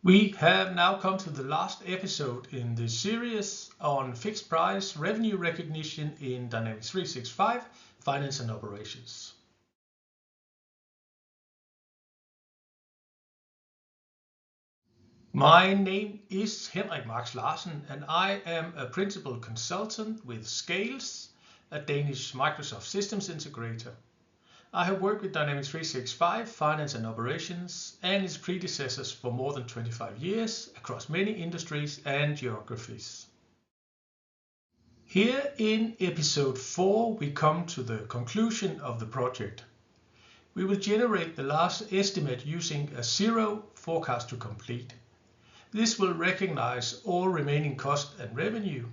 We have now come to the last episode in the series on fixed price revenue recognition in Dynamics 365 Finance and Operations. My name is Henrik Marx Larsen, and I am a principal consultant with Scales, a Danish Microsoft systems integrator. I have worked with Dynamics 365 Finance and Operations and its predecessors for more than 25 years across many industries and geographies. Here in episode 4 we come to the conclusion of the project. We will generate the last estimate using a zero forecast to complete. This will recognize all remaining cost and revenue.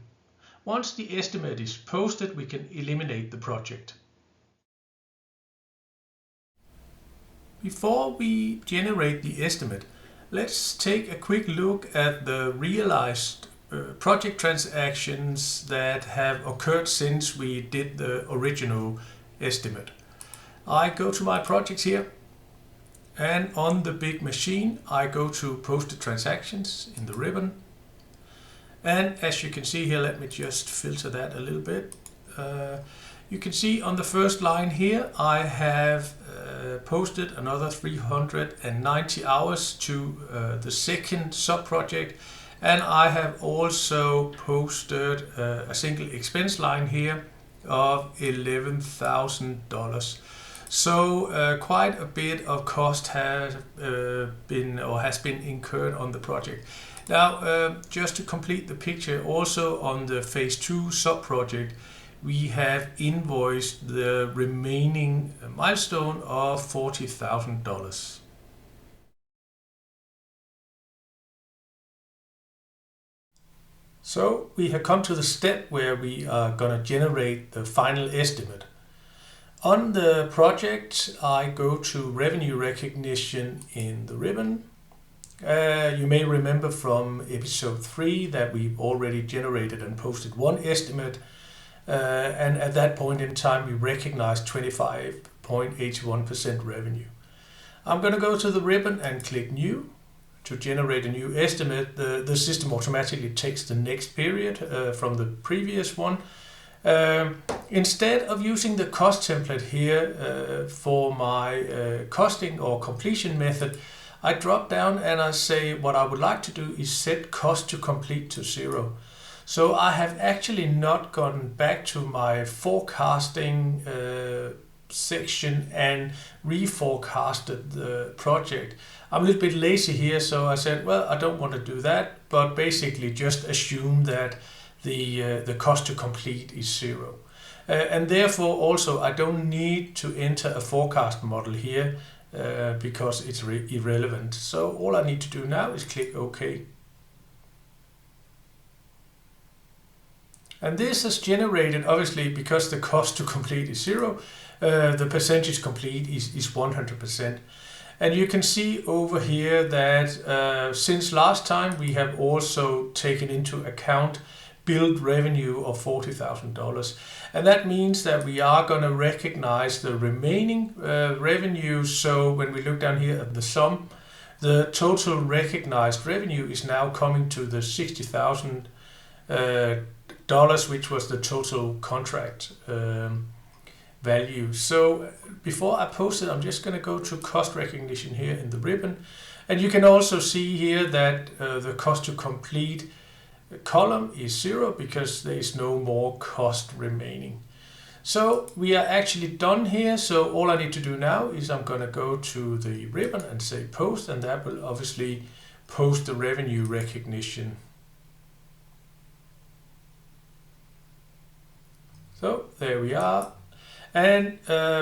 Once the estimate is posted, we can eliminate the project. Before we generate the estimate, let's take a quick look at the realized project transactions that have occurred since we did the original estimate. I go to my projects here, and on the big machine I go to posted transactions in the ribbon. And as you can see here, let me just filter that a little bit. You can see on the first line here I have posted another 390 hours to the second sub-project, and I have also posted a single expense line here of $11,000. So quite a bit of cost has been incurred on the project. Now, just to complete the picture, also on the phase 2 sub-project, we have invoiced the remaining milestone of $40,000. So we have come to the step where we are going to generate the final estimate. On the project, I go to revenue recognition in the ribbon. You may remember from episode 3 that we've already generated and posted one estimate. And at that point in time we recognized 25.81% revenue. I'm going to go to the ribbon and click New to generate a new estimate. The system automatically takes the next period from the previous one. Instead of using the cost template here for my costing or completion method, I drop down and I say what I would like to do is set cost to complete to 0. So I have actually not gone back to my forecasting section and reforecasted the project. I'm a little bit lazy here, so I said, well, I don't want to do that, but basically just assume that the cost to complete is 0. And therefore also I don't need to enter a forecast model here because it's irrelevant. So all I need to do now is click OK. And this has generated, obviously, because the cost to complete is 0, the percentage complete is 100%. And you can see over here that since last time we have also taken into account billed revenue of $40,000. And that means that we are going to recognize the remaining revenue. So when we look down here at the sum, the total recognized revenue is now coming to the $60,000, which was the total contract value. So before I post it, I'm just going to go to cost recognition here in the ribbon. And you can also see here that the cost to complete column is 0 because there is no more cost remaining. So we are actually done here. So all I need to do now is I'm going to go to the ribbon and say post, and that will obviously post the revenue recognition. So there we are. And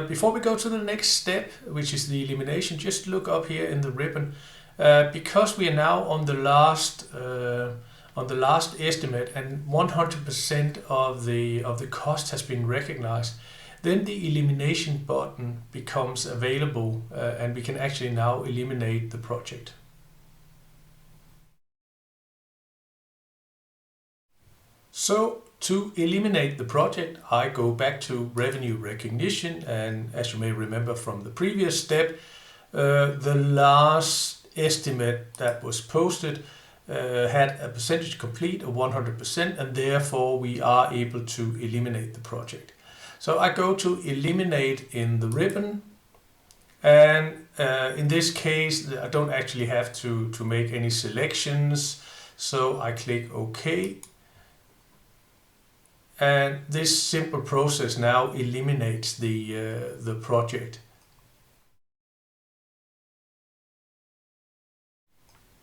before we go to the next step, which is the elimination, just look up here in the ribbon. Because we are now on the last estimate and 100% of the cost has been recognized, then the elimination button becomes available and we can actually now eliminate the project. So to eliminate the project, I go back to revenue recognition, and as you may remember from the previous step, the last estimate that was posted had a percentage complete of 100%, and therefore we are able to eliminate the project. So I go to eliminate in the ribbon, and in this case I don't actually have to make any selections, so I click OK. And this simple process now eliminates the project.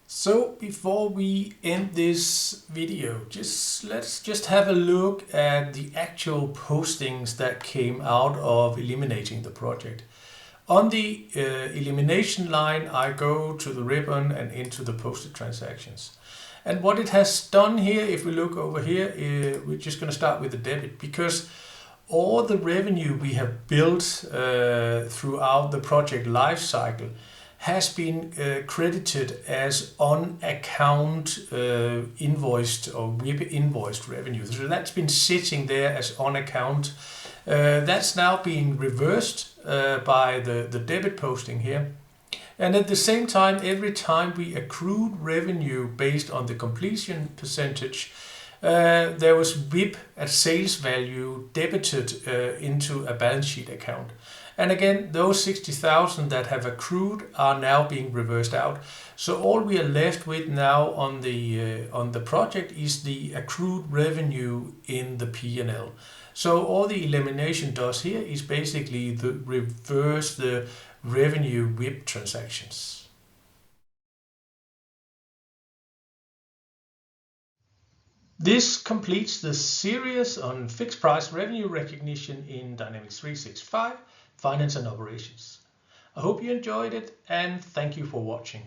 So before we end this video, let's just have a look at the actual postings that came out of eliminating the project. On the elimination line, I go to the ribbon and into the posted transactions. And what it has done here, if we look over here, we're just going to start with the debit, because all the revenue we have built throughout the project life cycle has been credited as on account invoiced or WIP invoiced revenue. So that's been sitting there as on account. That's now being reversed by the debit posting here. And at the same time, every time we accrued revenue based on the completion percentage, there was WIP at sales value debited into a balance sheet account. And again, those 60,000 that have accrued are now being reversed out. So all we are left with now on the project is the accrued revenue in the P&L. So all the elimination does here is basically reverse the revenue WIP transactions. This completes the series on fixed price revenue recognition in Dynamics 365 Finance and Operations. I hope you enjoyed it, and thank you for watching.